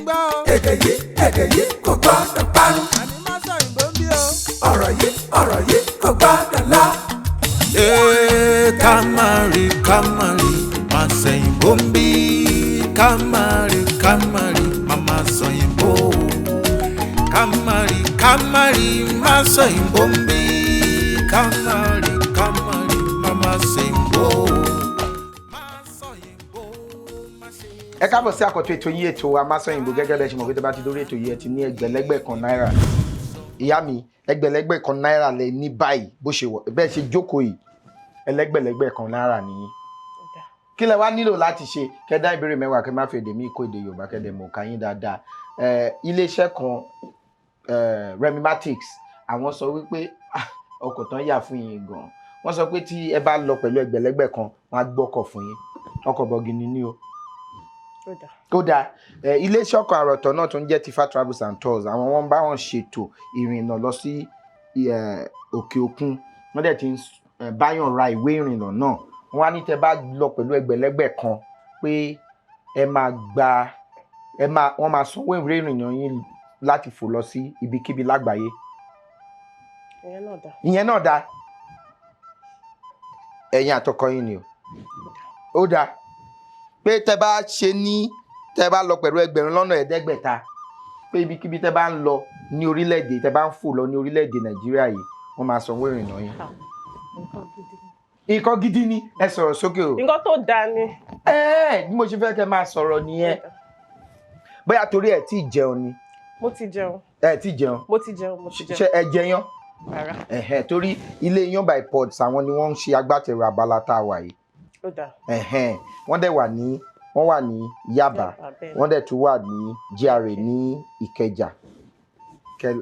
gbọ́ o. èdè yìí kò gbọ́dọ̀ parun. àní Masoyinbo ń bí o. ọ̀rọ̀ yìí kò gbọ́dọ̀ lọ. Kamari Masoyinbo ń bí. Kamari Mama Soyinbo. Kamari Masoyinbo ń bí. Kamari Mama Soyinbo. Ẹ káàbọ̀ sí àkọ́tún ètò yìí ètò wa Masoyinbo gẹ́gẹ́ bẹ́ẹ̀ ṣe mọ̀ pé tó bá ti dórí ètò yìí ẹ ti ní ẹgbẹ̀lẹ́gbẹ̀ kan náírà. Ìyá mi ẹgbẹ̀lẹ́gbẹ̀ kan náírà lẹ ní báyìí bó ṣe wọ̀ bẹ́ẹ̀ ṣe jókòó yìí ẹlẹ́gbẹ̀lẹ́gbẹ̀ kan náírà nìyí. Kí lẹ wá nílò láti ṣe kẹ́dá ìbéèrè mẹ́wàá kẹ́ má fi èdè mí kó èdè Yorùbá kẹ́dẹ̀ mọ̀ ká yín dáadáa. Iléeṣẹ́ kan Remimatics àwọn sọ wípé ọkọ̀ tán yà fún yín gan. Wọ́n sọ pé tí ẹ bá lọ pẹ̀lú ẹgbẹ̀lẹ́gbẹ̀ kan wọ́n á gbọ́kọ̀ fún yín. Ọkọ̀ bọ̀gìnì ni o. Kódà iléeṣẹ́ ọkọ̀ àròtọ̀ náà tún jẹ́ Tifa Travels and Tours àwọn wọn bá wọn ṣètò ìrìnnà lọ sí òkè òkun wọ́n dẹ̀ ti ń báyàn ra ìwé ìrìnnà náà wọ́n á ní tẹ́ bá lọ pẹ̀lú ẹgbẹ̀lẹ́gbẹ̀ kan pé wọ́n máa sanwó ìwé ìrìnnà yín láti fò lọ sí ibikíbi lágbàáyé. Ìyẹn náà dá ẹ̀yin àtọkọ yín ni o. Ó dáa pé tẹ́ bá lọ pẹ̀lú ẹgbẹ̀rún lọ́nà ẹ̀ẹ́dẹ́gbẹ̀ta pé ibikíbi tẹ́ bá ń lọ ní orílẹ̀-èdè tẹ́ bá ń fò lọ ní orílẹ̀-èdè Nàìjíríà yìí wọ́n máa sanwó ìrìnnà yín. Nǹkan gidi ni ẹ sọ̀rọ̀ sókè o. Nǹkan tó dáa ni. Bí mo ṣe fẹ́ kẹ́ máa sọ̀rọ̀ nìyẹn. Bóyá torí ẹ tí jẹun ni. Mo ti jẹun. Ẹ tí jẹun. Mo ti jẹun. Ṣé ẹ jẹyán? Rárá. Torí ilé Yan by Pods àwọn ni wọ́n ń ṣe agbátẹrù abala tá a wà yìí. Ó dáa. Wọ́n wà ní Yaba wọ́n dẹ̀ tún wà ní GRA ní Ìkẹjà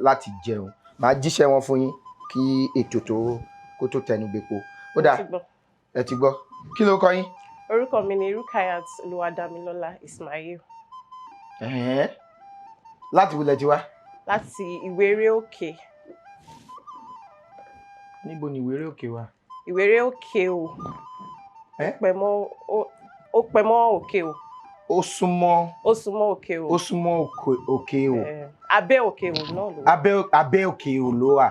láti jẹun màá jíṣẹ́ wọn fún yín kí ètò kó tó tẹnu gbèpo. Ó dáa ẹ ti gbọ́ kí ló kọ yín. Orúkọ mi ni Rukayat Ismael. Láti wo lẹ ti wá. Láti Ìwéré Òkè. Níbo ni Ìwéré Òkè wà. Ìwéré Òkè o. Ó pẹ́ mọ́ òkè o. Ó súnmọ́ òkè o. Ó súnmọ́ òkè o. Abẹ́ òkè o náà ló wà. Abẹ́ òkè o ló wà.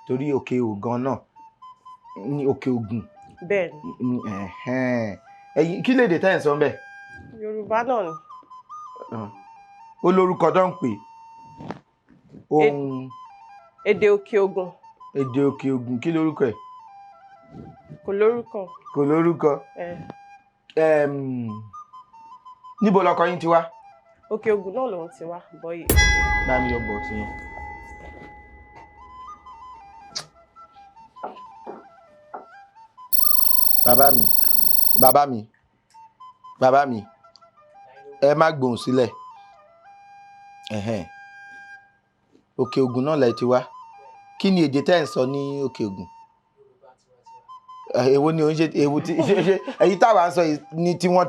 Torí òkè o gan náà ní Òkè Ògùn. Bẹ́ẹ̀ni. Ẹ̀yin kí lédè tẹ́ ẹ̀ sọ bẹ́ẹ̀. Yorùbá náà ni. Ó lórúkọ tó ń pè. Èdè Òkè Ògùn. Èdè Òkè Ògùn kí lórúkọ ẹ̀. Kò lórúkọ. Níbo lọkọ yín ti wá. Òkè Ògùn náà lòun ti wá bọ́yì. Bá mi yọ bọ̀ sí yẹn. Bàbá mi ẹ má gbóhùn sílẹ̀. Òkè Ògùn náà lẹ ti wá. Kí ni èdè tẹ́ ẹ̀ ń sọ ní Òkè Ògùn? Èwo ni òun ṣe èwo tí ṣe èyí táwa ń sọ ní tiwọn.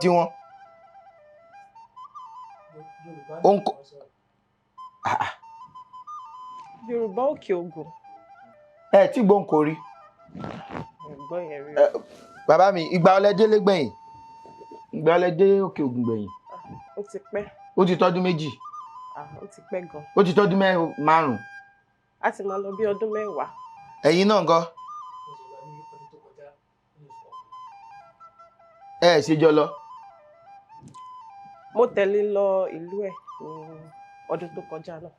Yorùbá Òkè Ògùn. Tí gbóhùn kò rí. Bàbá mi ìgbà ọlẹ délé gbẹ̀yìn. Ìgbà ọlẹ dé Òkè Ògùn gbẹ̀yìn. Ó ti pẹ́. Ó ti tọ́dún méjì. Ó ti pẹ́ gan. Ó ti tọ́dún márùn-ún. A ti máa lọ bí ọdún 10. Ẹ̀yin náà ńkọ́? Ṣe jọ lọ. Mo tẹ̀lé lọ ìlú ẹ̀ ní ọdún tó kọjá náà.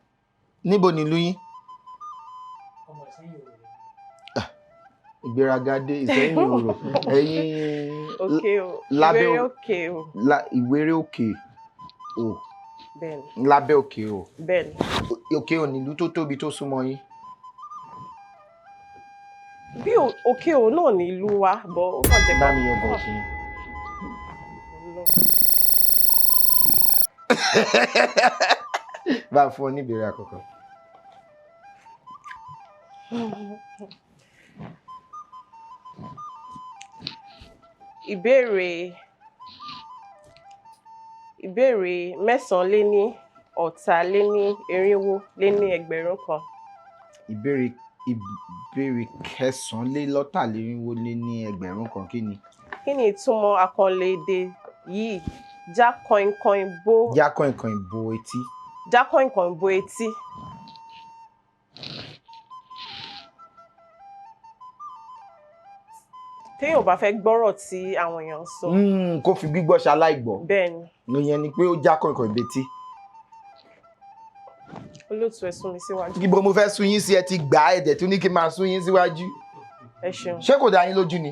Níbo ni ìlú yín? Ìgbéraga dé Ìsẹ́yìn òrò. Ẹ̀yin Ìwéré Òkè o. Ìwéré Òkè o. Bẹ́ẹ̀ni. Lábẹ́ Òkè o. Bẹ́ẹ̀ni. Òkè o ní ìlú tó tóbi tó súnmọ́ yín. Bí Òkè o náà ní ìlú wa bọ̀ ó kàn jẹ́ bá mi yọ bọ̀ sí i. Bá a fún ọ ní ìbéèrè àkọ́kọ́. Ìbéèrè 9,450,000. Ìbéèrè 9,450,000 kí ni? Kí ni ìtumọ̀ àkànlé èdè yìí? Já kọ̀ìnkọ̀ìn bo. Já kọ̀ìnkọ̀ìn bo etí. Já kọ̀ìnkọ̀ìn bo etí. Téèyàn bá fẹ́ gbọ́rọ̀ tí àwọn èèyàn ń sọ. Kó fi gbígbọ́ ṣaláìgbọ́. Bẹ́ẹ̀ni. Ìyẹn ni pé ó já kọ̀ìnkọ̀ìn betí. Olóòtú ẹ sún mi síwájú. Ibo mo fẹ́ sún yín sí ẹ ti gbà ẹ̀dẹ̀ tún ní kí n máa sún yín síwájú. Ẹ ṣeun. Ṣé kò dá yín lójú ni?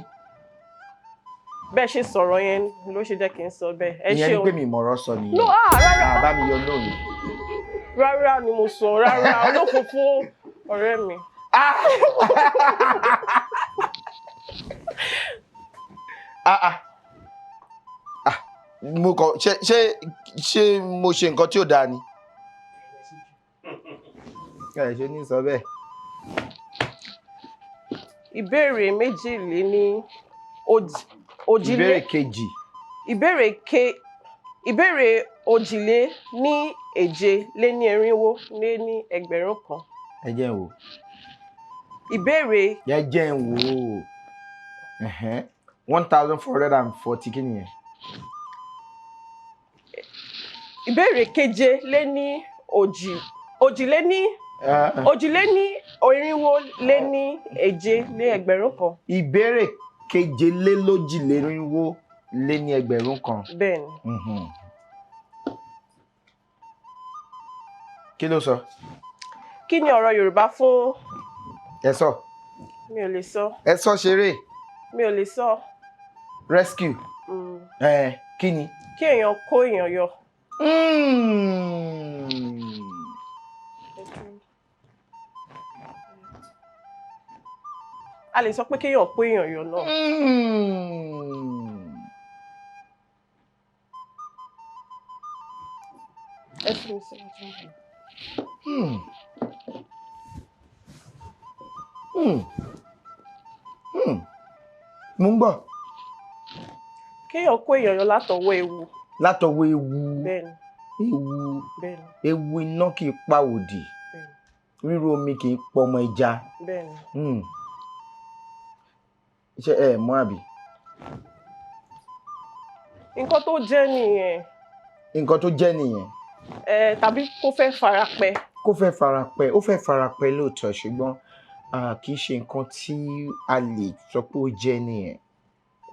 Bẹ́ẹ̀ ṣe sọ̀rọ̀ yẹn ló ṣe jẹ́ kí n sọ bẹ́ẹ̀. Ẹ ṣeun. Ìyẹn ni pé mi mọ̀rọ̀ sọ nìyẹn. No, rárá. Bá mi yọ lónìí. Rárá ni mo sọ, rárá. Olókun fún ọ̀rẹ́ mi. Mo kọ ṣé mo ṣe nǹkan tí ò dáa ni? Ẹ ṣe ní sọ bẹ́ẹ̀. Ìbéèrè méjìléní òjìlé. Ìbéèrè kejì. Ìbéèrè òjìlé ní èje lé ní irinwó lé ní ẹgbẹ̀rún kan. Ẹ jẹ́ n wò. Ìbéèrè. Ẹ jẹ́ n wò. 1440 kí nìyẹn? Ìbéèrè keje lé ní òjìlé ní irinwó lé ní èje lé ẹgbẹ̀rún kan. Ìbéèrè kejelélójìlérinwó lé ní ẹgbẹ̀rún kan. Bẹ́ẹ̀ni. Kí ló sọ? Kí ni ọ̀rọ̀ Yorùbá fún? Ẹ sọ. Mi ò lè sọ. Ẹ sọ ṣeré. Mi ò lè sọ. Rescue. Kí ni? Kí èèyàn kó èèyàn yọ. A lè sọ pé kéèyàn kó èèyàn yọ náà. Ẹ fi mi síwájú. Mo ń gbọ́. Kéèyàn kó èèyàn yọ látọwọ́ ewu. Látọwọ́ ewu. Bẹ́ẹ̀ni. Ewu. Bẹ́ẹ̀ni. Ewu iná kì í pa òdì. Bẹ́ẹ̀ni. Ríru omi kì í pọmọ ẹja. Bẹ́ẹ̀ni. Ṣé ẹ mọ̀ àbí? Nǹkan tó jẹ́ nìyẹn. Nǹkan tó jẹ́ nìyẹn. Tàbí kó fẹ́ farapẹ́. Kó fẹ́ farapẹ́, ó fẹ́ farapẹ́ lóòótọ́ ṣùgbọ́n kì í ṣe nǹkan tí a lè sọ pé ó jẹ́ nìyẹn.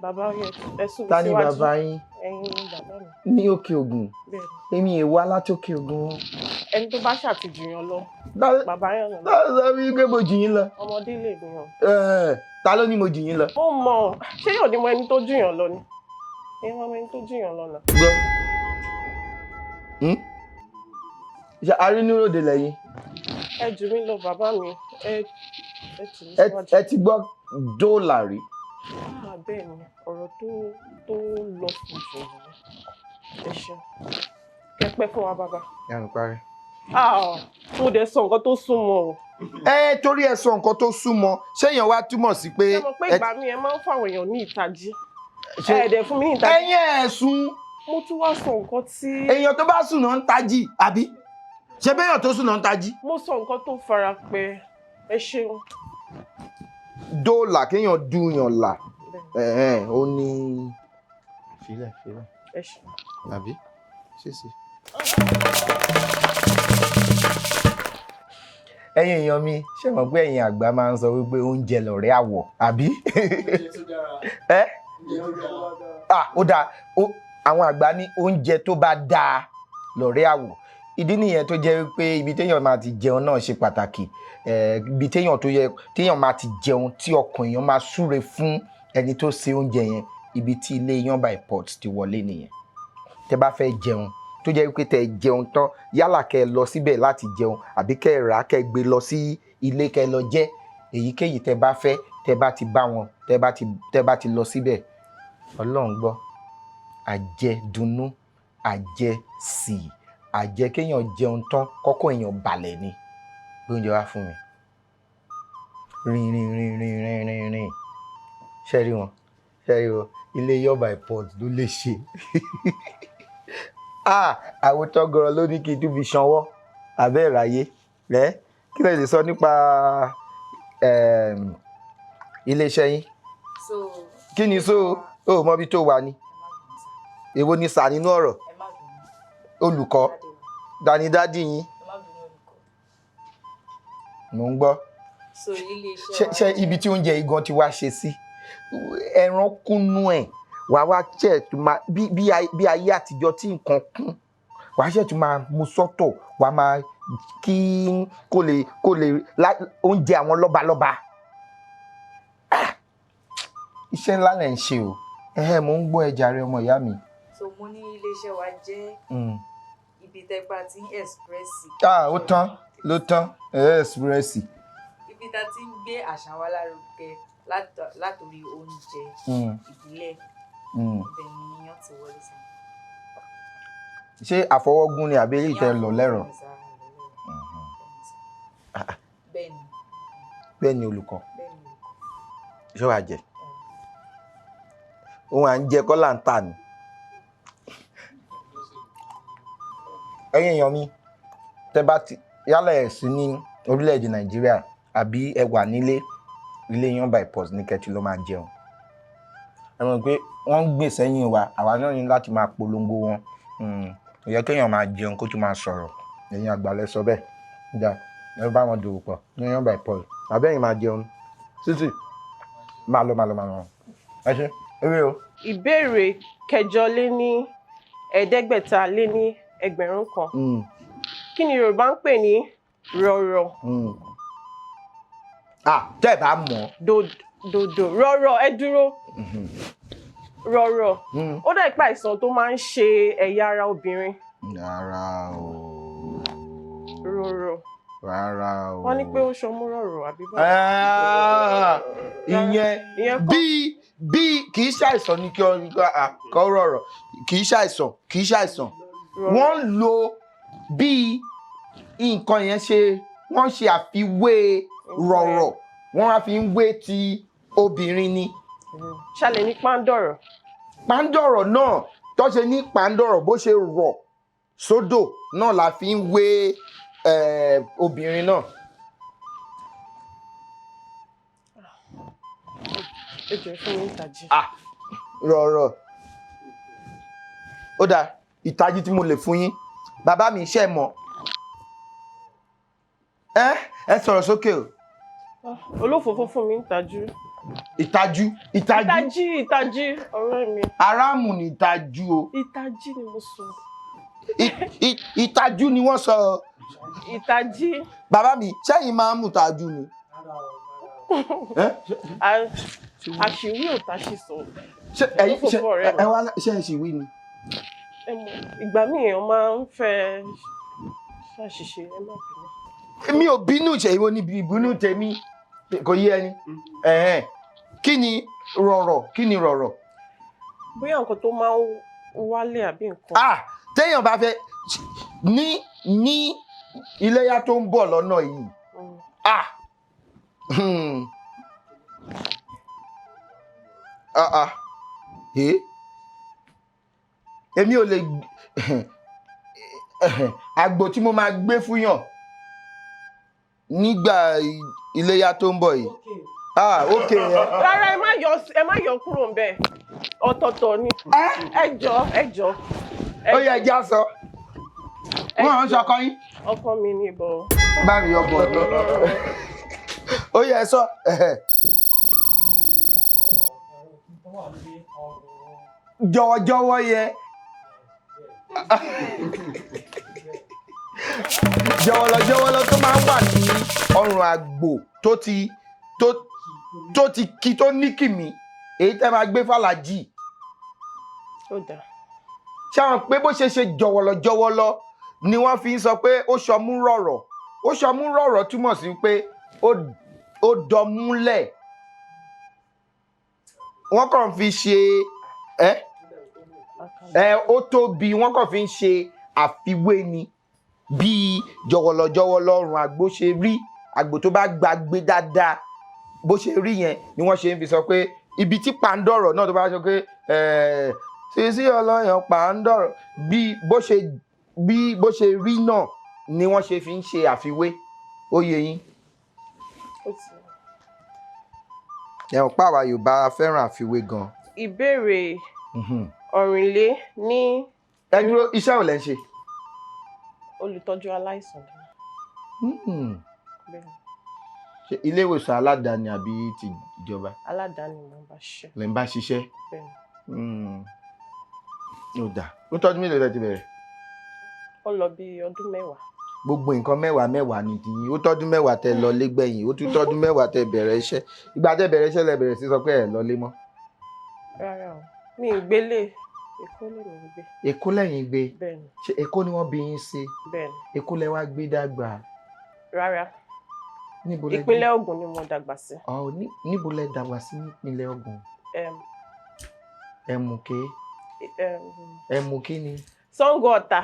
Bàbá ẹ sùn mi síwájú. Ta ni bàbá yín? Ẹ̀yin ni bàbá mi. Ní Òkè Ògùn. Bẹ́ẹ̀ni. Èmi èèwọ̀ alátòkè Ògùn. Ẹni tó bá ṣàtìjùyàn lọ. Bàbá yẹn nà. Sọ wí pé mo jù yín lọ. Ọmọdé lè gbìyàn. Ta ló ní mo jù yín lọ? Ó mọ̀, ṣé yóò ní mọ ẹni tó jùyàn lọ ni? Ẹ̀yin mọ ẹni tó jùyàn lọ nà. Gbọ́. Ṣé arínúròde lẹ́yìn? Ẹ jù mí lọ bàbá mi. Ẹ tì mí síwájú. Ẹ ti gbọ́ dóòlà rí? Bẹ́ẹ̀ ni, ọ̀rọ̀ tó lọ fún jù. Ẹ ṣeun. Ẹ pẹ́ fún wa bàbá. Yàrá parí. Mo dẹ̀ sọ nǹkan tó súnmọ́ o. Torí ẹ sọ nǹkan tó súnmọ́, ṣé èèyàn wá túmọ̀ sí pé. Ṣé mo pé ìgbà mi ẹ máa ń fáwọn èèyàn ní ìtají? Ẹ̀ẹ́dẹ̀ fún mi ní ìtají. Ẹ̀yin ẹ̀sùn. Mo tún wá sọ nǹkan tí. Èèyàn tó bá sùn náà ń tají, àbí? Ṣé béèyàn tó sùn náà ń tají? Mo sọ nǹkan tó fara pẹ́. Ẹ ṣeun. Dóòlà kéèyàn dúyàn là. Ó ní. Filẹ̀. Ẹ ṣeun. Àbí? Ṣèṣe. Ẹ̀yin èèyàn mi, ṣé mọ̀ pé ẹ̀yin àgbà máa ń sọ wípé oúnjẹ lọ̀rẹ́ àwọ̀, àbí? Ó dáa. Àwọn àgbà ní oúnjẹ tó bá dáa lọ̀rẹ́ àwọ̀. Ìdí nìyẹn tó jẹ́ wípé ibi téèyàn máa ti jẹun náà ṣe pàtàkì. Ibi téèyàn máa ti jẹun tí ọkàn èèyàn máa súre fún ẹni tó ṣe oúnjẹ yẹn, ibi tí ilé yan by pot ti wọlé nìyẹn. Tẹ́ bá fẹ́ jẹun tó jẹ́ wípé tẹ́ jẹun tán yálà kẹ́ lọ síbẹ̀ láti jẹun àbí kẹ́ rà kẹ́ gbé lọ sí ilé kẹ́ lọ jẹ èyíkéyìí tẹ́ bá fẹ́ tẹ́ bá ti bá wọn tẹ́ bá ti lọ síbẹ̀. Ọlọ́run gbọ́ àjẹdùnnú àjẹsì àjẹ kéèyàn jẹun tán kọ́kọ́ èèyàn balẹ̀ ni bí oúnjẹ wá fún mi. Rìn ṣẹ́rí wọn ilé yọba import ló lè ṣe. Àwòtọ́ gọ̀rọ̀ ló ní kí n tún fi ṣanwọ́ abẹ́ ìráyé rẹ̀ kí lè sọ nípa iléeṣẹ́ yín. Kí ni so ó mọ ibi tó wà ní. èwo ni sà nínú ọ̀rọ̀ ẹ má bínú. olùkọ́ dání dádì yín Ẹ má bínú olùkọ́. mò ń gbọ́ So ilé iṣẹ́ wa ṣe ibi tí oúnjẹ igan ti wá ṣe sí ẹran kúnnú ẹ̀ wàá wá ṣe tó máa bí ayé àtijọ́ tí nǹkan kún wàá ṣe tó máa mú sọ́tọ̀ wàá máa kí kó lè oúnjẹ àwọn lọ́balọ́ba iṣẹ́ ńlá lẹ̀ ń ṣe o mò ń gbọ́ ẹ jàre ọmọ ìyá mi. So mo ní ilé iṣẹ́ wa jẹ́ ibi tẹ́gbà tí ń express. Ó tán ló tán express. Ibi tá ti ń gbé àṣà wa lárugẹ látòrí oúnjẹ ìbílẹ̀ ibẹ̀ ni yíyan ti wọlé sí. Ṣé àfọwọ́gún ni àbí èyí tẹ́ lọ lẹ́rọ̀? Bẹ́ẹ̀ni olùkọ́. Ṣé wàá jẹ? Òun à ń jẹ kọ́ là ń tà ní. Ẹ̀yin èèyàn mi tẹ́ bá ti yálà ẹ̀ sí ní orílẹ̀-èdè Nàìjíríà àbí ẹ wà nílé ilé yan by post ní kẹ́tì ló máa jẹun. Ẹ mọ̀ pé wọ́n ń gbè sẹ́yìn wa àwa náà ní láti máa polongo wọn. Ó yẹ kéèyàn máa jẹun kó tún máa sọ̀rọ̀ ẹ̀yin àgbàlẹ̀ sọ bẹ́ẹ̀ dá ẹ bá wọn dòwò pọ̀ ní yan by post àbẹ́yìn máa jẹun títí máa lọ ẹ ṣe eré o. Ìbéèrè 8,500 kí ni Yorùbá ń pè ní rọ̀rọ̀? Tẹ́ ẹ bá mọ̀. Dòdò rọ̀rọ̀ ẹ dúró. Rọ̀rọ̀ ó dà ìpá àìsàn tó máa ń ṣe ẹ̀yà ara obìnrin. Rárá o. Rọ̀rọ̀. Rárá o. Wọ́n ní pé ó ṣọmú rọ̀rọ̀ àbí bá. Ìyẹn bí kì í ṣàìsàn ní kí kọ́ rọ̀rọ̀ kì í ṣàìsàn wọ́n lo bí nǹkan yẹn wọ́n ṣe àfiwé rọ̀rọ̀ wọ́n á fi ń wé ti obìnrin ni. Ṣàlẹ̀ ní pàǹdọ̀rọ̀. Pàǹdọ̀rọ̀ náà tó ṣe ní pàǹdọ̀rọ̀ bó ṣe rọ̀ sódò náà la fi ń wé obìnrin náà. Ẹ jẹ́ fún mi ìtàjì. Rọ̀rọ̀ ó dáa ìtàjì tí mo lè fún yín bàbá mi ṣe mọ̀ ẹ sọ̀rọ̀ sókè o. Olófòófó fún mi ìtàjú. Ìtàjú ọ̀rẹ́ mi. Aráàmù ni ìtàjú o. Ìtàjí ni mo sọ. Ìtàjú ni wọ́n sọ. Ìtàjí. Bàbá mi ṣẹ́yìn máa ń mú ìtàjú ni. Àṣìwí ò táṣì sọ. Ṣé ìṣìwí ni? Ìgbà míì èèyàn máa ń fẹ́ ṣàṣìṣe ẹ má bínú. Mi ò bínú ṣe ìwọ níbi ìbínú tèmi kò yé ẹni. Kí ni rọ̀rọ̀? Bóyá nǹkan tó máa ń wálé àbí nǹkan. Téèyàn bá fẹ́ ní iléyá tó ń bọ̀ lọ́nà yìí. Èmi ò lè àgbò tí mo máa gbé fún yàn nígbà iléyá tó ń bọ̀ yìí. Okay. Rárá ẹ má yọ kúrò ń bẹ̀ ọ̀tọ̀ọ̀tọ̀ ni. Ẹ jọ̀ọ́. Ó yẹ ẹja sọ. Wọ́n ń ṣọkọ yín. Ọkọ mi ni ìbọn. Bá mi yọ bọ̀. Ó yẹ ẹ sọ. Jọ̀wọ́jọ̀wọ́ yẹ. Jọ̀wọ́lọ́ tó máa ń wà ní ọrùn àgbò tó ti kí tó ní kìmí èyí tẹ́ máa gbé fàlàjì. Ó dáa. Ṣé àwọn pé bó ṣe jọ̀wọ́lọ́ ni wọ́n fi ń sọ pé ó ṣọmú rọ̀rọ̀. Ó ṣọmú rọ̀rọ̀ túmọ̀ sí pé ó dọmúlẹ̀. Wọ́n kàn fi ṣe ó tóbi wọ́n kàn fi ń ṣe àfiwé ni bí jọ̀wọ́lọ́ ọrùn àgbò ṣe rí àgbò tó bá gbàgbé dáadáa bó ṣe rí yẹn ni wọ́n ṣe ń fi sọ pé ibi tí pàǹdọ̀rọ̀ náà tó bá sọ pé sísí ọlọ́yàn pàǹdọ̀rọ̀ bí bó ṣe rí náà ni wọ́n ṣe fi ń ṣe àfiwé ó yé yín. Ẹ̀wọ̀n pàwá Yorùbá fẹ́ràn àfiwé gan. Ìbéèrè ọ̀rìnlé ní. Ẹ dúró, iṣẹ́ ò lẹ́ ń ṣe? Olùtọ́jú aláìsàn. Ṣé ilé ìwòsàn aládàáni àbí ti ìjọba? Aládàáni mo ń bá ṣiṣẹ́. Lẹ́ ń bá ṣiṣẹ́? Bẹ́ẹ̀ni. Ó dà. Ó tọ́jú mélòó lẹ ti bẹ̀rẹ̀? Ó lọ bí ọdún 10. Gbogbo nǹkan 10 ni tiyín. Ó tọ́dún 10 tẹ lọ lé gbẹ̀yìn, ó tún tọ́dún 10 tẹ bẹ̀rẹ̀ iṣẹ́. Ìgbà tẹ bẹ̀rẹ̀ iṣẹ́ lẹ bẹ̀rẹ̀ sí sọ pé ẹ lọ lé mọ́. Rárá o, mi ì gbélé. Èkó lè mi gbé. Èkó lẹ́yìn gbé? Bẹ́ẹ̀ni. Ṣé Èkó ni wọ́n bí yín sí? Bẹ́ẹ̀ni. Èkó lẹ wá gbé dàgbà? Rárá. Níbo lẹ gbé? Ìpínlẹ̀ Ògùn ni mo dàgbà sí. Níbo lẹ dàgbà sí nípínlẹ̀ Ògùn? Ẹ̀mùké? Ẹ̀mùké ni? Ṣàngó Ọ̀tà.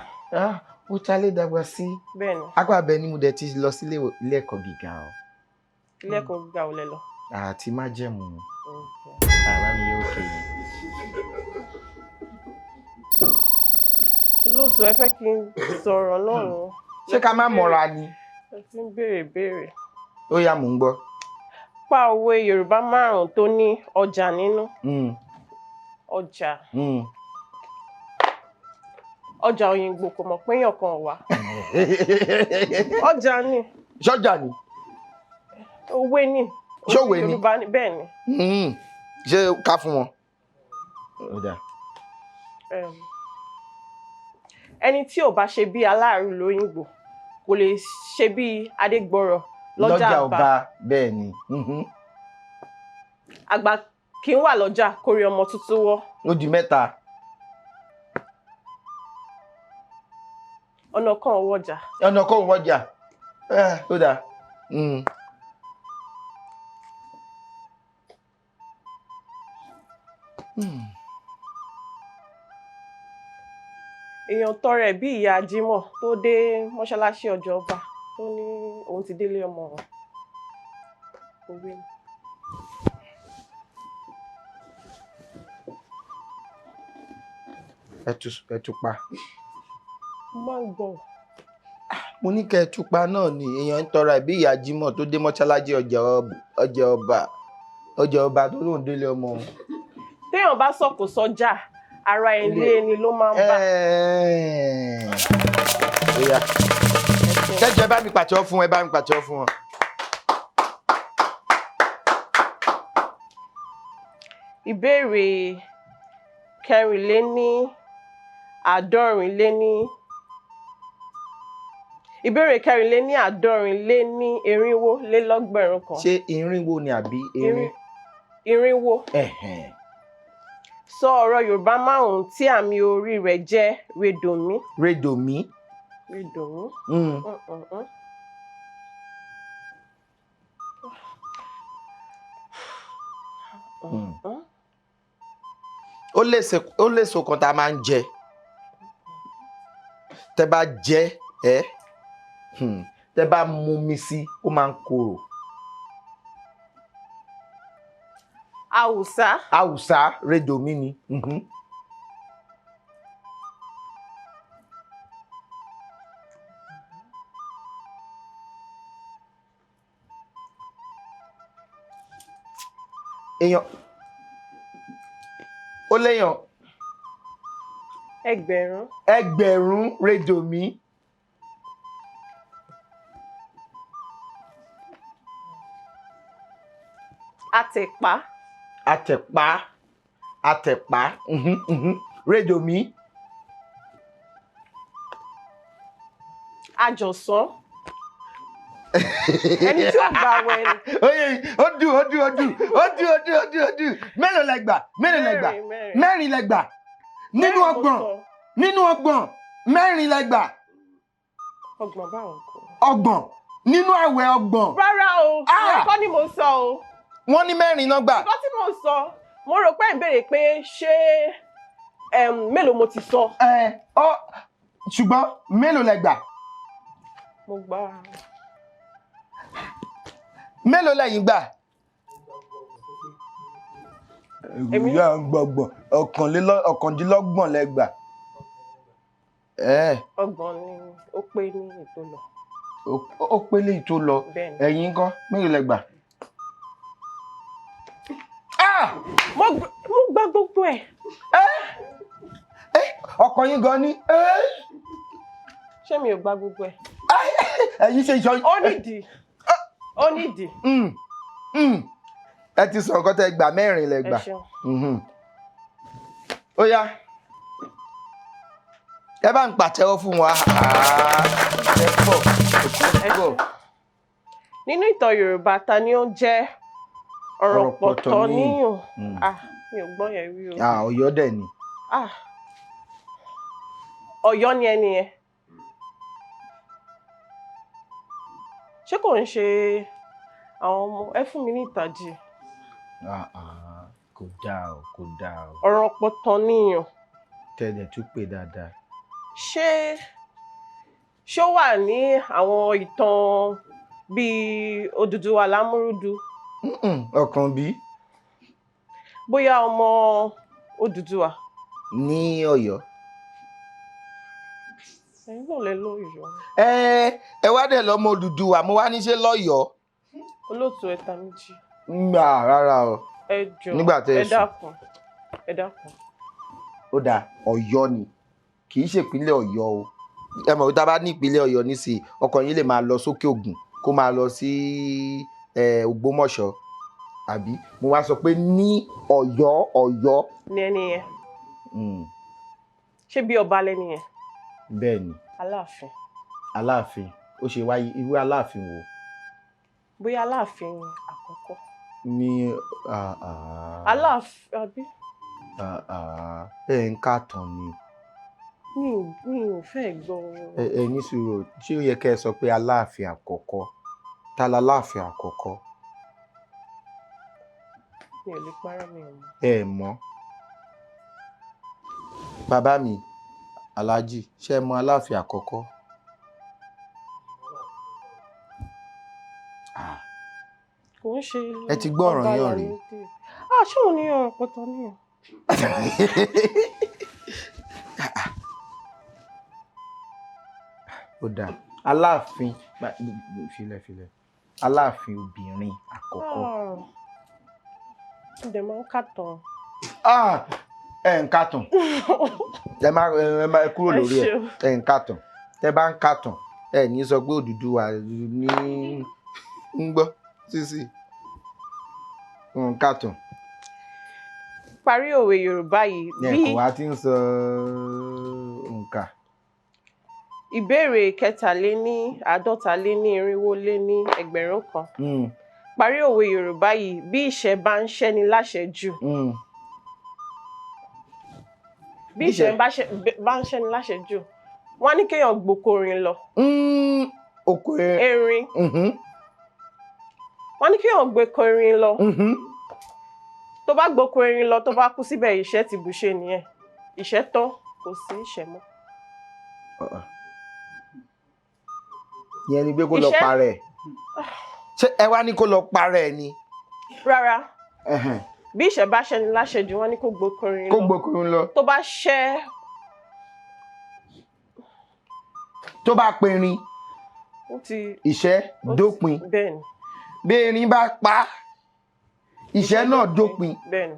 Ó talé dàgbà sí? Bẹ́ẹ̀ni. Apá abẹ ni mo dẹ̀ ti lọ sí ilé ẹ̀kọ́ gíga o. Ilé ẹ̀kọ́ gíga ò lẹ lọ? Àti májẹ̀mú. Àrà mi yóò kéye. Olóòtú ẹ fẹ́ kí n sọ̀rọ̀ lọ́rùn. Ṣé ká má mọ̀ra ni? Ẹ ti ń béèrè. Ó yá, mò ń gbọ́. Pa òwe Yorùbá 5 tó ní ọjà nínú. Ọjà. Ọjà Òyìnbó kò mọ̀ pé èèyàn kan wà. Ọjà ni. Ṣọ́jà ni? Òwe ni. Ṣòwe ni? Yorùbá ni, bẹ́ẹ̀ ni. Ṣé ká fún wọn? Ó dà. Ẹni tí ò bá ṣe bí aláàrú lóyìnbó kò lè ṣe bí adégbọrọ̀ lọ́jà ọba. Bẹ́ẹ̀ ni. Àgbà kì í wà lọ́jà kórí ọmọ tuntun wọ́. Ó di 3. Ọ̀nà kan ò wọjà. Ọ̀nà kan ò wọjà. Ó dà. Èèyàn tọrẹ bí ìyá Jímọ̀ tó dé mọ́ṣáláṣí ọjọ́ ọba tó ní òun ti délé ọmọ wọn. Òwe ni. Ẹ túpa. Mo máa ń gbọ́. Mo ní kẹ́ ẹ túpa náà ni èèyàn ń tọrọ bí ìyá Jímọ̀ tó dé mọ́ṣáláṣí ọjọ́ ọba tó lóun délé ọmọ wọn. Téèyàn bá sọ̀kò sọ́jà ara ilé ni ló máa ń bá. Kẹ́jọ ẹ bá mi pàtẹ́wọ́ fún wọn. Ìbéèrè 484. Ìbéèrè 484 kan. Ṣé irinwó ni àbí erin? Irinwó. Sọ ọ̀rọ̀ Yorùbá 5 tí àmì orí rẹ̀ jẹ́ redomi. Redomi. Ó lè so kan tá a máa ń jẹ. Tẹ́ bá jẹ tẹ́ bá mú mi sí ó máa ń korò. Haúsá redomi ni. Èèyàn ó léèyàn. Ẹgbẹ̀rún redomi. Àtẹ̀pá. Redomi. Àjọ̀sán. Ẹni tí ó gbà wẹ̀ ni. Ó dùn. Mélòó lẹ gbà? 4 lẹ gbà. Nínú ọgbọ̀n 4 lẹ gbà. Ọgbọ̀n báwọn kọ. Ọgbọ̀n nínú àwẹ̀ ọgbọ̀n. Rárá o, ẹ̀kọ́ ni mo sọ o. Wọ́n ní 4 náà gbà. Ẹ̀kọ́ tí mo sọ, mo rò pé ń béèrè pé ṣé mélòó mo ti sọ. Ṣùgbọ́n mélòó lẹ gbà? Mo gbà. Mélòó lẹ́yìn gbà? Èmi yà ń gbọ̀gbọ̀n 29 lẹ gbà. Ọgbọ̀n ni ó pé ní ètò lọ. Ó pé ní ètò lọ. Ẹ̀yin ńkọ́ mélòó lẹ gbà? Mo gbà gbogbo ẹ̀. ọkọ yín gan ni. Ṣé mi ò gba gbogbo ẹ̀? Ẹ̀yin ṣe ìṣọ́. Ó nídìí. Ẹ ti sọ nǹkan tẹ́ gbà mẹ́rin lẹ gbà. Ẹ ṣeun. Ó yá. Ẹ bá ń pàtẹ́wọ́ fún wa. Ẹ pọ̀. Nínú ìtàn Yorùbá ta ni ó jẹ́ ọ̀rọ̀ pọ̀tọ́ níyàn? Mi ò gbọ́ yẹn rí o. Ọ̀yọ́ dẹ̀ ni. Ọ̀yọ́ ni ẹni yẹn. Ṣé kò ń ṣe àwọn ọmọ ẹ fún mi ní ìtàjì? Kò dáa o. Ọ̀rọ̀ pọ̀tọ́ níyàn. Tẹ̀lé tún pè dáadáa. Ṣé ó wà ní àwọn ìtàn bíi Odùduwà Lámúrúdu? Ọkàn bí. Bóyá ọmọ Odùduwà. Ní Ọ̀yọ́. Ẹ̀yin náà lẹ lọ́yọ̀ọ́. Ẹ wá dẹ̀ lọ́mọ Odùduwà mo wá ní ṣe lọ́yọ̀ọ́. Olóòtú ẹ̀ta méjì. Rárá o. Ẹ jọ̀ọ́ nígbà tẹ́ ẹ sùn. Ẹ dákun. Ó dáa Ọ̀yọ́ ni kì í ṣe ìpínlẹ̀ Ọ̀yọ́ o. Ẹ mọ̀ tá a bá ní ìpínlẹ̀ Ọ̀yọ́ nísìnyí ọkọ yín lè máa lọ sókè Ògùn kó máa lọ sí Ògbómọ̀ṣọ́ àbí mo wá sọ pé ní Ọ̀yọ́. Ní ẹni yẹn. Ṣé bí ọba lẹ́ni yẹn? Bẹ́ẹ̀ ni. Aláàfin ó ṣe wáyé irú Aláàfin wo? Bóyá Aláàfin àkọ́kọ́. Ní Aláàfin àbí? Ń kàtàn ni. Mi ò fẹ́ gbọ́. Ẹ ní sùúrù tí ó yẹ kẹ́ ẹ sọ pé Aláàfin àkọ́kọ́ ta la Aláàfin àkọ́kọ́? Mi ò lè parọ́ mi ò mọ̀. Ẹ mọ̀. Bàbá mi Alhaji ṣé ẹ mọ̀ Aláàfin àkọ́kọ́? Kò ń ṣe. Ẹ ti gbọ́ ọ̀rọ̀ yàn rí. Ṣé òun ní ọ̀rọ̀ pọ̀tọ́ níyàn? Ó dáa Aláàfin filẹ̀ Aláàfin obìnrin àkọ́kọ́. Ǹdẹ̀ máa ń kàtàn. Ẹ ń kàtàn. Ẹ máa kúrò lórí ẹ ń kàtàn. Tẹ bá ń kàtàn ẹ ní sọ pé Odùduwà ní ń gbọ́ sísì ń kàtàn. Parí òwe Yorùbá yìí bí. Kò wá tí ń sọ nǹka. Ìbéèrè 3,540,000. Parí òwe Yorùbá yìí bí ìṣẹ́ bá ń ṣẹ́ni láṣẹ jù. Bí ìṣẹ́ bá ń ṣẹ́ni láṣẹ jù. Wọ́n ní kéèyàn gboko erin lọ. Oko erin. Wọ́n ní kéèyàn gboko erin lọ. Tó bá gboko erin lọ tó bá kú síbẹ̀ ìṣẹ́ ti bùṣe nìyẹn. Ìṣẹ́ tán kò sí ìṣẹ́ mọ́. Ìyẹn ni pé kó lọ parẹ́. Ṣé ẹ wá ní kó lọ parẹ́ ni? Rárá. Bí ìṣẹ́ bá ṣẹ́ni láṣẹ jù wọ́n ní kó gboko erin lọ. Kó gboko erin lọ. Tó bá ṣẹ́. Tó bá perin. Ìṣẹ́ dópin. Bẹ́ẹ̀ni. Bí erin bá pa ìṣẹ́ náà dópin. Bẹ́ẹ̀ni.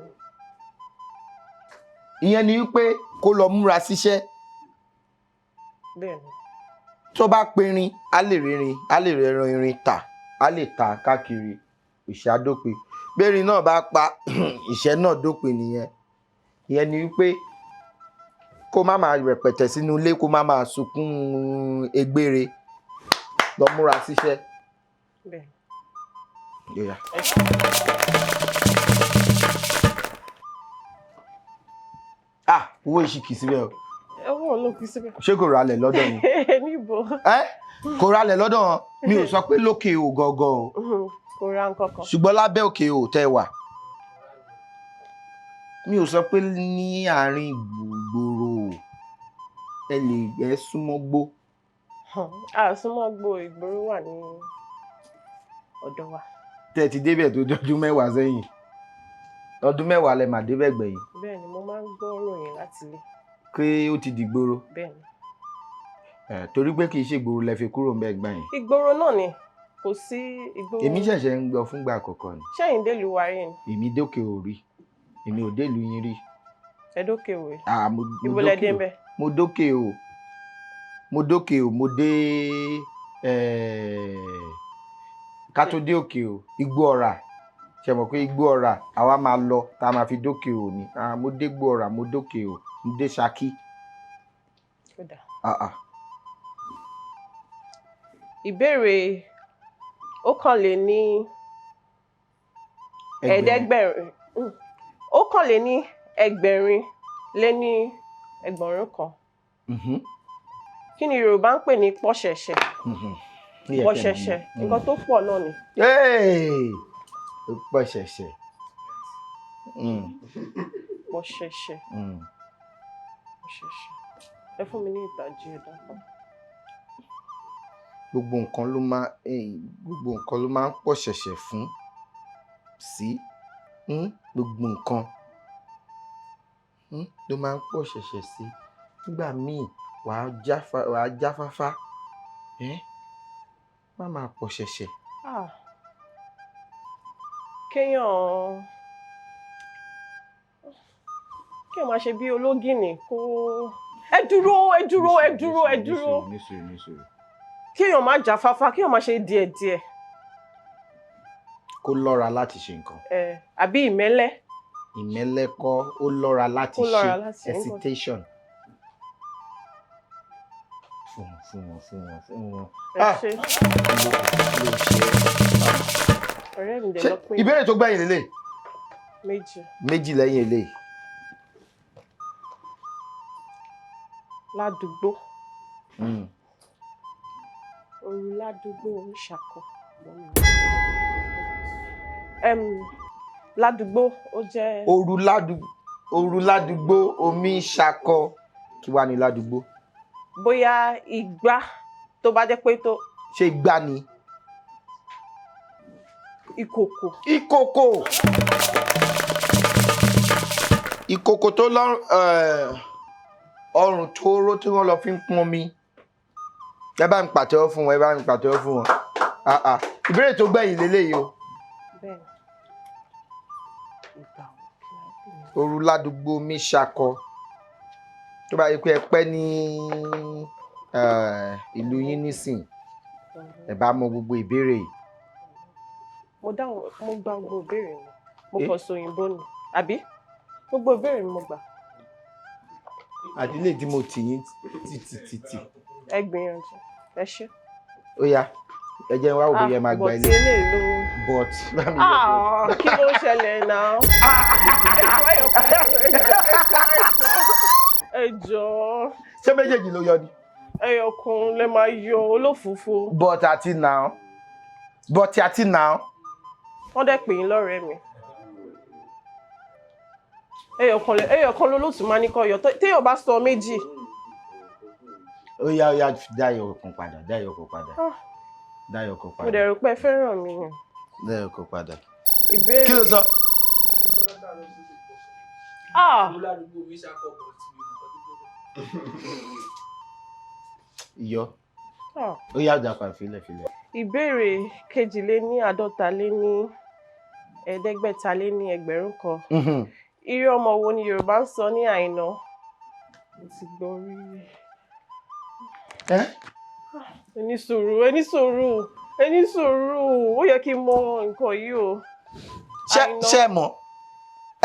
Ìyẹn ni wípé kó lọ múra síṣẹ́. Bẹ́ẹ̀ni. Tó bá perin á lè rẹran irin tà á lè tà káàkiri ìṣẹ́ àdópin. Bí erin náà bá pa ìṣẹ́ náà dópin nìyẹn. Ìyẹn ni wípé kó má máa rẹpẹtẹ sínú ilé kó má máa sunkún egbére lọ múra síṣẹ́. Bẹ́ẹ̀ni. Yeah. Owó ìṣìkì síbẹ̀ o. Owó olókùn síbẹ̀. Ṣé kò ralẹ̀ lọ́dọ̀ yín? Níbo? Kò ralẹ̀ lọ́dọ̀ wọn. Mi ò sọ pé lókè o gangan o. Kò ra nǹkan kan. Ṣùgbọ́n lábẹ́ òkè o tẹ́ wà. Mi ò sọ pé ní àárín ìgboro ẹ lè súnmọ́ gbó. Súnmọ́ gbó ìgboro wà ní ọ̀dọ̀ wa. Tẹ́ ti débẹ̀ tó dọ́dún 10 sẹ́yìn. Ọdún 10 lẹ mà débẹ̀ gbẹ̀yìn. Bẹ́ẹ̀ni mo máa ń gbọ́ ròyìn láti ilé. Pé ó ti dìgboro. Bẹ́ẹ̀ni. Torí pé kì í ṣe ìgboro lẹ fi kúrò ńbẹ̀ gbà yẹn. Ìgboro náà ni kò sí ìgboro. Èmi ṣẹ̀ṣẹ̀ ń gbọ́ fúngbà àkọ́kọ́ ni. Ṣẹ́yìn délùú wa rí ni. Èmi dókè ò rí. Èmi ò délùú yín rí. Ẹ dókè o. Mo Ibo lẹ dé ńbẹ̀? Mo dókè o. Mo dé ká tó dé òkè o. Igbó Ọ̀rà. Ṣé mọ̀ pé Igbó Ọ̀rà àwa máa lọ tá máa fi dókè o ni. Mo dé Igbó Ọ̀rà, mo dókè o. Mo dé Ṣakí. Ó dà. Ìbéèrè ẹ̀ẹ́dẹ́gbẹ̀rin. Ẹgbẹ̀rin lé ní ẹgbẹ̀rún kan. Kí ni Yorùbá ń pè ní pọ̀ṣẹ̀ṣẹ̀? Pọ̀ṣẹ̀ṣẹ̀ nǹkan tó pọ̀ náà ni. Pọ̀ṣẹ̀ṣẹ̀. Pọ̀ṣẹ̀ṣẹ̀. Ẹ fún mi ní ìtàjì ẹ̀dá kan. Gbogbo nǹkan ló máa ń pọ̀ṣẹ̀ṣẹ̀ fún sí. Gbogbo nǹkan ló máa ń pọ̀ṣẹ̀ṣẹ̀ sí. Nígbà míì wàá jáfáfá. Má máa pọ̀ṣẹ̀ṣẹ̀. Kéèyàn máa ṣe bí ológìnní kó. Ẹ dúró. Kéèyàn má jáfáfá, kéèyàn má ṣe díẹ̀díẹ̀. Kó lọ́ra láti ṣe nǹkan. Àbí ìmẹ́lẹ́. Ìmẹ́lẹ́ kọ́, ó lọ́ra láti ṣe hesitation. Fún wọn. Ọ̀rẹ́ mi dẹ̀ lọ pín. Ìbéèrè tó gbẹ̀yìn lélẹ̀. Méjì lẹ́yìn eléyìí. Ládùúgbò. Òru ládùúgbò ń ṣàkọ. Ládùúgbò ó jẹ́. Òru ládùúgbò omi ṣàkọ. Kí wá ní ládùúgbò? Bóyá igbá tó bá jẹ́ pé tó. Ṣé igbá ni? Ìkòkò. Ìkòkò tó ọrùn tóóró tí wọ́n lọ fi ń pọn omi. Ẹ bá mi pàtẹ́wọ́ fún wọn. Ìbéèrè tó gbẹ̀yìn lélẹ́yìí o. Òru ládùúgbò mi ṣàkọ. Tó bá yẹ pé ẹ pẹ́ ní ìlú yín nísìn, ẹ bá mọ gbogbo ìbéèrè yìí. Mo gba gbogbo ìbéèrè mi. Mo kọ sóyìnbó ni. Àbí? Gbogbo ìbéèrè mi mo gbà. Àdílé tí mo tì yín títí. Ẹ gbìyànjú. Ẹ ṣé. Ó yá, ẹ jẹ́ wá òbí ẹ máa gba ilé. But kí ló ṣẹlẹ̀ náà? Ẹ jọ̀ọ́. Ṣé méjèèjì ló yọ ni? Ẹyọkan lẹ máa yọ olófòfò. But àti now. Wọ́n dẹ̀ pè yín lọ́rẹ̀ẹ́ mi. Ẹyọkan lolóòtú máa ní kọ́ yọ. Téèyàn bá sọ méjì. Ó yá dá ẹyọkan padà. Mo dẹ̀ rò pé ẹ fẹ́ràn mi ni. Dá ẹyọkan padà. Ìbéèrè. Kí ló sọ? Iyọ̀. Ó yá ọjà kan filẹ̀. Ìbéèrè 2,500 kan. Irú ọmọ wo ni Yorùbá ń sọ ní Àìná? Mo ti gbọ́ rí. Ẹni sùúrù. Ó yẹ kí n mọ nǹkan yìí o. Ṣé ẹ mọ̀? Ẹ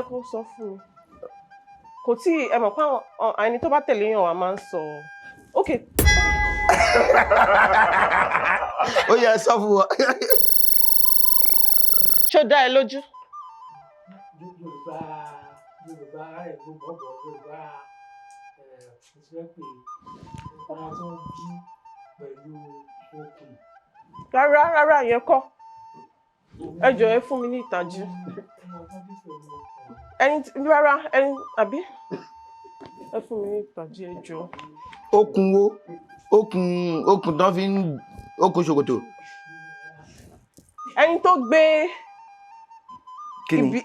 kó sọ fún mi. Kò tí ẹ mọ̀ pé ẹni tó bá tẹ̀lé yàn wá máa ń sọ. Ok. Ó yẹ sọ fún wọn. Ṣé ó dá ẹ lójú? Yorùbá rẹ̀ gbogbo Yorùbá ìṣẹ́ pé ọmọ tó ń bí pẹ̀lú okùn. Rárá yẹn kọ́. Ẹ jọ̀ọ́ ẹ fún mi ní ìtàjú. Ẹni àbí? Ẹ fún mi ní ìtàjú ẹ jọ̀ọ́. Okùn wo? Okùn tán fi ń okùn ṣòkòtò. Ẹni tó gbé. Kíni?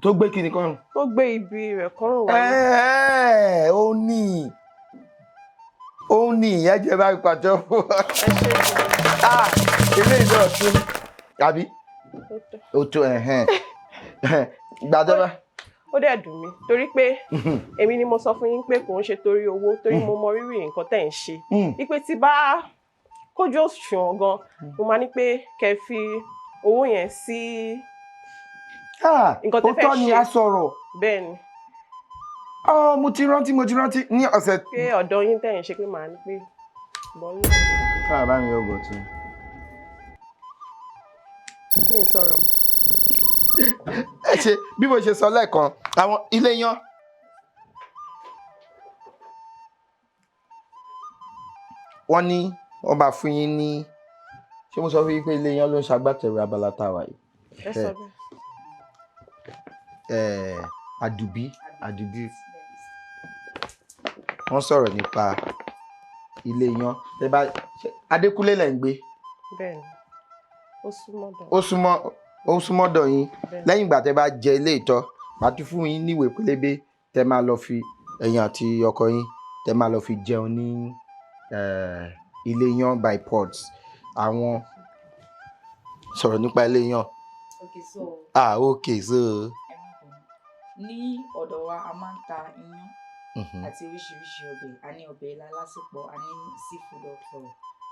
Tó gbé kíni kọ́rùn? Tó gbé ibi rẹ̀ kọ́rùn wá. Ó ní ìyẹn jẹ́ bá pàtó fún ọ. Ilé ìlú ọ̀tún. Àbí? Ó tó gbàdébà. Ó dẹ̀ dùn mí torí pé èmi ni mo sọ fún yín pé kò ń ṣe torí owó torí mo mọ rírì nǹkan tẹ̀ ń ṣe. Ipe tí bá kójú òṣùwọ̀n gan mo máa ní pé kẹ́ fi owó yẹn sí nǹkan tẹ́ fẹ́ ṣe. Ó tọ́ ni a sọ̀rọ̀. Bẹ́ẹ̀ ni. Mo ti rántí ní ọ̀sẹ̀. Pé ọ̀dọ̀ yín tẹ̀ ń ṣe pé màá ní pé bọ́ọ̀lù. Bá mi yọ̀gọ̀ tí. Mi ì sọ̀rọ̀ mọ́. Ẹ ṣe bí mo ṣe sọ lẹ́ẹ̀kan àwọn ilé yan. Wọ́n ní wọ́n bá fún yín ní ṣé mo sọ fún yín pé ilé yan ló ń ṣagbátẹrù abala táwa yìí. Ẹ sọ bẹ́ẹ̀. Àdùbí wọ́n sọ̀rọ̀ nípa ilé yan. Adékúnlé lẹ̀ ń gbé. Bẹ́ẹ̀ ni. Ó súnmọ́ dọ̀ yín. Lẹ́yìn ìgbà tẹ́ bá jẹ ilé ìtọ́ màá tún fún yín níwèé pélébé tẹ́ máa lọ fi ẹ̀yin àti ọkọ yín tẹ́ máa lọ fi jẹun ní ilé yan by pods. Àwọn sọ̀rọ̀ nípa ilé yan. Okay so. Ní ọ̀dọ̀ wa a máa ń ta iyán àti oríṣiríṣi ọbẹ̀. A ní ọbẹ̀ ilá lásìpọ̀, a ní seafood ọ̀fọ̀,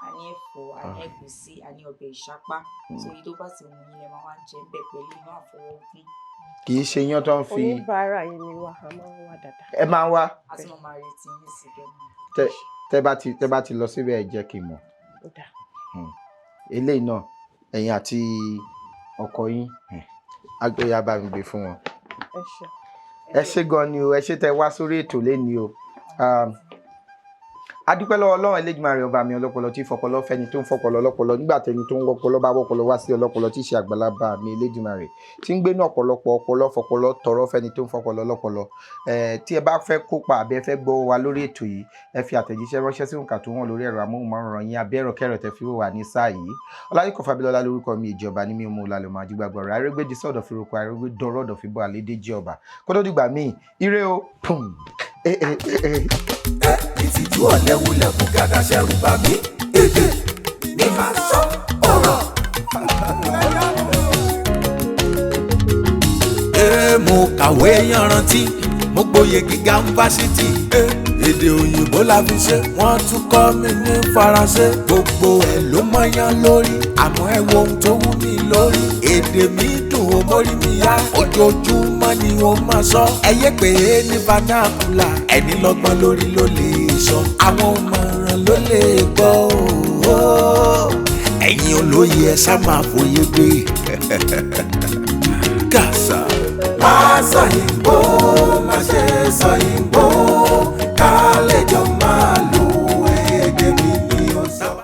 a ní ẹ̀fọ́, a ní ẹ̀gúsí, a ní ọbẹ̀ ìṣápá. So èyí tó bá ti wù yín lẹ máa wá jẹ bẹ́ẹ̀ pẹ̀lú iyán àfọwọ́gún. Kì í ṣe iyán tó ń fi. Oníbàárà yìí ni wá, a máa ń wá dáadáa. Ẹ máa wá. A sì máa retí yín síbẹ̀ náà. Tẹ́ bá ti lọ síbẹ̀ ẹ jẹ́ kí n mọ̀. Ó dáa. Eléyìí náà ẹ̀yin àti ọkọ yín agbóyá bá mi gbé fún wọn. Ẹ ṣé gan ni o, ẹ ṣé tẹ́ wá sórí ètò lẹ́ni o. Adúpẹ́ lọ́wọ́ Ọlọ́run Elédùmarè ọba mi ọlọ́pọlọ tí fọpọlọ fẹ́ni tó ń fọpọlọ ọlọ́pọlọ nígbà tẹni tó ń wọpọlọ bá wọpọlọ wá sí ọlọ́pọlọ tí ṣe àgbàlagbà mi Elédùmarè tí ń gbénú ọ̀pọ̀lọpọ̀ ọpọlọ fọpọlọ tọrọ fẹ́ni tó ń fọpọlọ ọlọ́pọlọ. Tí ẹ bá fẹ́ kópa àbí ẹ fẹ́ gbọ́ wa lórí ètò yìí ẹ fi àtẹ̀jíṣẹ́ ránṣẹ́ sí nǹkan tó wọ́n lórí ẹ̀rọ amóhùnmáwòrán yín abẹ́ ẹ̀rọ kẹrọ tẹ́ fi wà ní sáà yìí. Ọláyíkọ̀ Fábílọ́lá lórúkọ mi ìjọba ní mímú lálẹ́ máa jígbàgbọ́ rẹ̀ arégbé di sọ́ọ̀dọ̀ fi roko arégbé dọ̀rọ̀ ọ̀dọ̀ fi bọ́ àlédè jí ọba kó tó dìgbà míì ire o. Ìtìjú ọ̀lẹ́wulẹ̀ fún gàdá ṣẹ́rù bá mi. Èdè ní máa sọ ọ̀rọ̀. Mo kàwé yanrantí mo gboyè gíga fásitì. Èdè òyìnbó la fi ṣe wọ́n tún kọ́ mi ní faransé. Gbogbo ẹ̀ ló mọ́yán lórí àmọ́ ẹ wo ohun tó wú mi lórí. Èdè mi dùn ó mórí mi yá ojoojúmọ́ ni ó máa sọ. Ẹ yé pé ní vernacular ẹni lọ́gbọ́n lórí ló lè sọ. Àwọn ọmọràn ló lè gbọ́ ẹ̀yin olóye ẹ sá máa fòye gbé. Gàṣà. Masoyinbo, má ṣe sọ̀yìnbó.